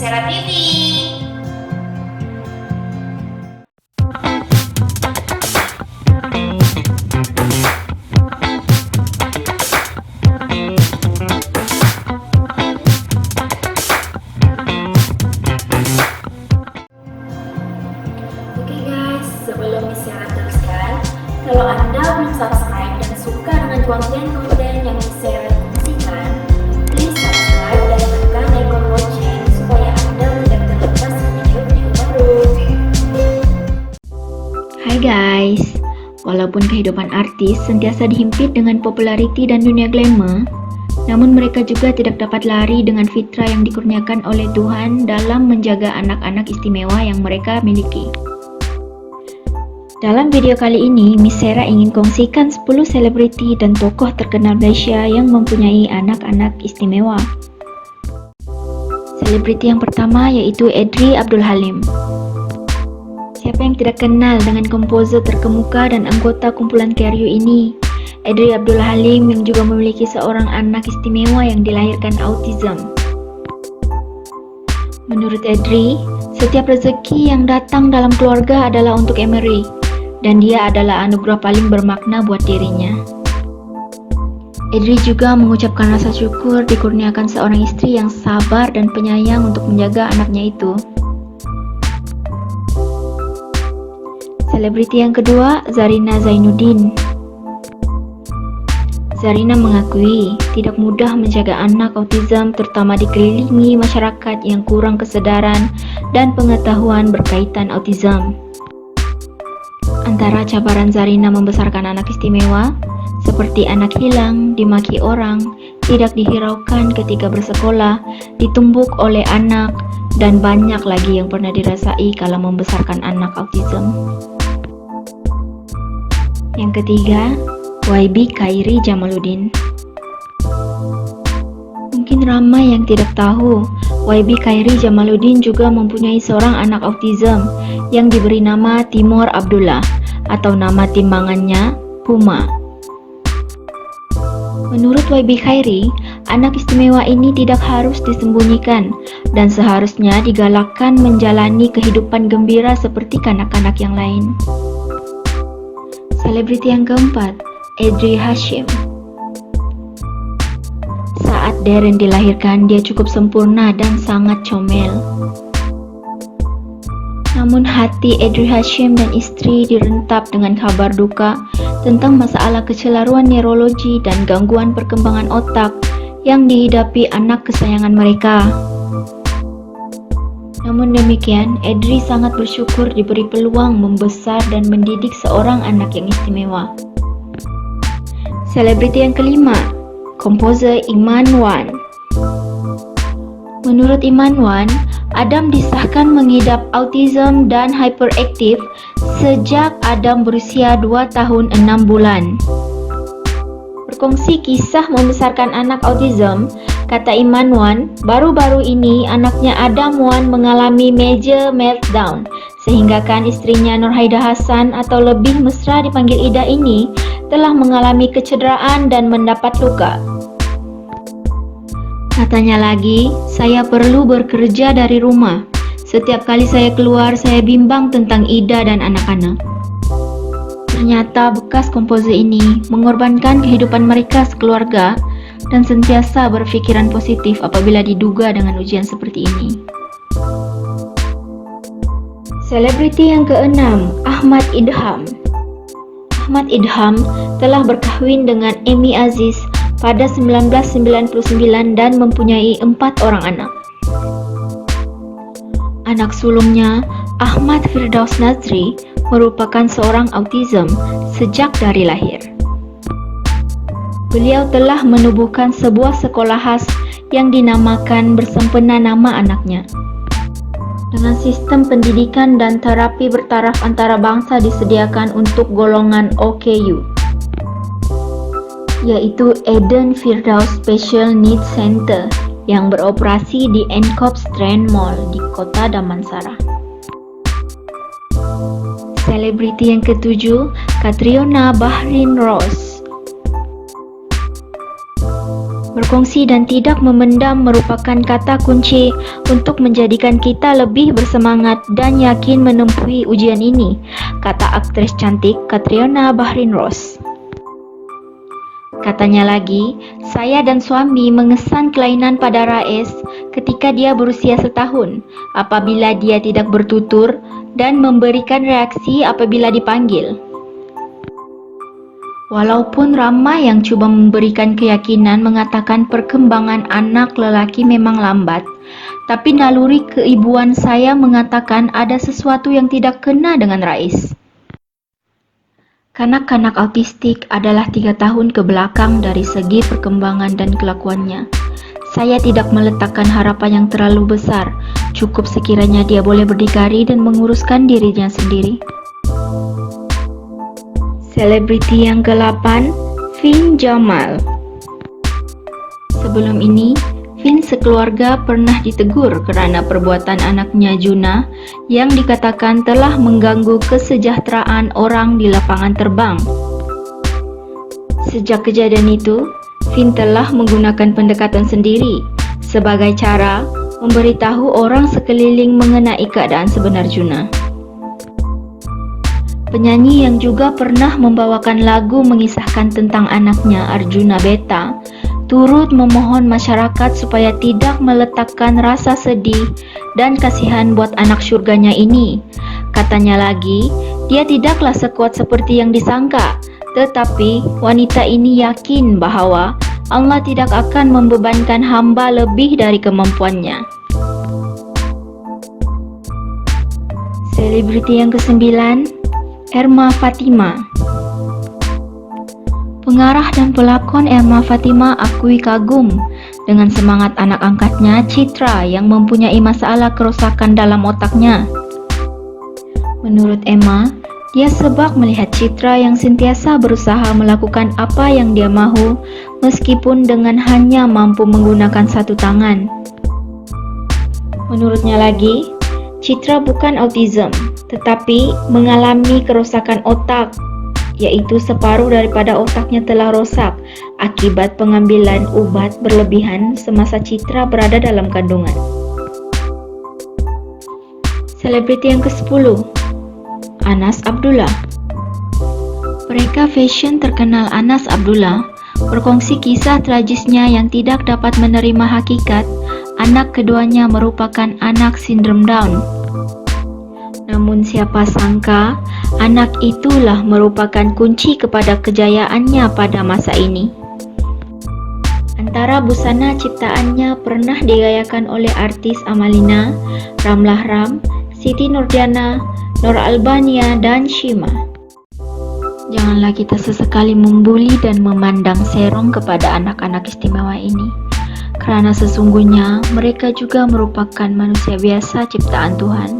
Misera TV. Oke guys, sebelum Misera teruskan, kalau Anda belum subscribe dan suka dengan konten-konten yang Misera kongsikan, please subscribe dan tekan icon lonceng supaya Anda tidak terlepas video-video baru. Hai guys, walaupun kehidupan artis sentiasa dihimpit dengan populariti dan dunia glamour, namun mereka juga tidak dapat lari dengan fitrah yang dikurniakan oleh Tuhan dalam menjaga anak-anak istimewa yang mereka miliki. Dalam video kali ini, Misera ingin kongsikan 10 selebriti dan tokoh terkenal Malaysia yang mempunyai anak-anak istimewa. Selebriti yang pertama yaitu Edri Abdul Halim. Siapa yang tidak kenal dengan komposer terkemuka dan anggota kumpulan Karyo ini? Edri Abdul Halim yang juga memiliki seorang anak istimewa yang dilahirkan autism. Menurut Edri, setiap rezeki yang datang dalam keluarga adalah untuk Emery, dan dia adalah anugerah paling bermakna buat dirinya. Edri juga mengucapkan rasa syukur dikurniakan seorang istri yang sabar dan penyayang untuk menjaga anaknya itu. Selebriti yang kedua, Zarina Zainuddin. Zarina mengakui tidak mudah menjaga anak autism, terutama dikelilingi masyarakat yang kurang kesedaran dan pengetahuan berkaitan autism. Antara cabaran Zarina membesarkan anak istimewa, seperti anak hilang, dimaki orang, tidak dihiraukan ketika bersekolah, ditumbuk oleh anak, dan banyak lagi yang pernah dirasai kala membesarkan anak autism. Yang ketiga, YB Khairi Jamaluddin. Mungkin ramai yang tidak tahu, YB Khairi Jamaluddin juga mempunyai seorang anak autism yang diberi nama Timur Abdullah atau nama timbangannya Puma. Menurut YB Khairi, anak istimewa ini tidak harus disembunyikan dan seharusnya digalakkan menjalani kehidupan gembira seperti kanak-kanak yang lain. Selebriti yang keempat, Edri Hashim. Saat Darren dilahirkan, dia cukup sempurna dan sangat comel. Namun hati Edri Hashim dan istri direntap dengan kabar duka tentang masalah kecelaruan neurologi dan gangguan perkembangan otak yang dihidapi anak kesayangan mereka. Namun demikian, Edri sangat bersyukur diberi peluang membesar dan mendidik seorang anak yang istimewa. Selebriti yang kelima, komposer Iman Wan. Menurut Iman Wan, Adam disahkan mengidap autism dan hyperaktif sejak Adam berusia 2 tahun 6 bulan. Berkongsi kisah membesarkan anak autism, kata Iman Wan, baru-baru ini anaknya Adam Wan mengalami major meltdown, sehingga kan istrinya Nurhaida Hassan atau lebih mesra dipanggil Ida ini telah mengalami kecederaan dan mendapat luka. Katanya lagi, saya perlu bekerja dari rumah. Setiap kali saya keluar, saya bimbang tentang Ida dan anak-anak. Ternyata bekas komposer ini mengorbankan kehidupan mereka sekeluarga dan sentiasa berpikiran positif apabila diduga dengan ujian seperti ini. Selebriti yang keenam, Ahmad Idham. Ahmad Idham telah berkahwin dengan Amy Aziz pada 1999 dan mempunyai 4 orang anak. Anak sulungnya, Ahmad Firdaus Nazri, merupakan seorang autism sejak dari lahir. Beliau telah menubuhkan sebuah sekolah khas yang dinamakan bersempena nama anaknya. Dengan sistem pendidikan dan terapi bertaraf antara bangsa disediakan untuk golongan OKU, yaitu Eden Firdaus Special Needs Center yang beroperasi di Encop Strand Mall di kota Damansara. Selebriti yang ketujuh, Catriona Bahrin Rose. Berkongsi dan tidak memendam merupakan kata kunci untuk menjadikan kita lebih bersemangat dan yakin menempuhi ujian ini, kata aktris cantik Catriona Bahrin Rose. Katanya lagi, saya dan suami mengesan kelainan pada Rais ketika dia berusia setahun, apabila dia tidak bertutur dan memberikan reaksi apabila dipanggil. Walaupun ramai yang cuba memberikan keyakinan mengatakan perkembangan anak lelaki memang lambat, tapi naluri keibuan saya mengatakan ada sesuatu yang tidak kena dengan Rais. Kanak-kanak autistik adalah 3 tahun ke belakang dari segi perkembangan dan kelakuannya. Saya tidak meletakkan harapan yang terlalu besar, cukup sekiranya dia boleh berdikari dan menguruskan dirinya sendiri. Selebriti yang ke-8, Finn Jamal. Sebelum ini, Finn sekeluarga pernah ditegur kerana perbuatan anaknya Juna yang dikatakan telah mengganggu kesejahteraan orang di lapangan terbang. Sejak kejadian itu, Finn telah menggunakan pendekatan sendiri sebagai cara memberitahu orang sekeliling mengenai keadaan sebenar Juna. Penyanyi yang juga pernah membawakan lagu mengisahkan tentang anaknya Arjuna Beta turut memohon masyarakat supaya tidak meletakkan rasa sedih dan kasihan buat anak syurganya ini. Katanya lagi, dia tidaklah sekuat seperti yang disangka, tetapi wanita ini yakin bahawa Allah tidak akan membebankan hamba lebih dari kemampuannya. Selebriti yang ke-9, Erma Fatima. Pengarah dan pelakon Erma Fatima akui kagum dengan semangat anak angkatnya Citra yang mempunyai masalah kerosakan dalam otaknya. Menurut Emma, dia sebab melihat Citra yang sentiasa berusaha melakukan apa yang dia mahu meskipun dengan hanya mampu menggunakan satu tangan. Menurutnya lagi, Citra bukan autism, tetapi mengalami kerosakan otak, yaitu separuh daripada otaknya telah rosak akibat pengambilan ubat berlebihan semasa Citra berada dalam kandungan. Selebriti yang ke-10, Anas Abdullah. Mereka fashion terkenal Anas Abdullah berkongsi kisah tragisnya yang tidak dapat menerima hakikat anak keduanya merupakan anak sindrom Down. Namun siapa sangka anak itulah merupakan kunci kepada kejayaannya pada masa ini. Antara busana ciptaannya pernah digayakan oleh artis Amalina, Ramlah Ram, Siti Nurdiana, Nur Albania, dan Shima. Janganlah kita sesekali membuli dan memandang serong kepada anak-anak istimewa ini, kerana sesungguhnya mereka juga merupakan manusia biasa ciptaan Tuhan.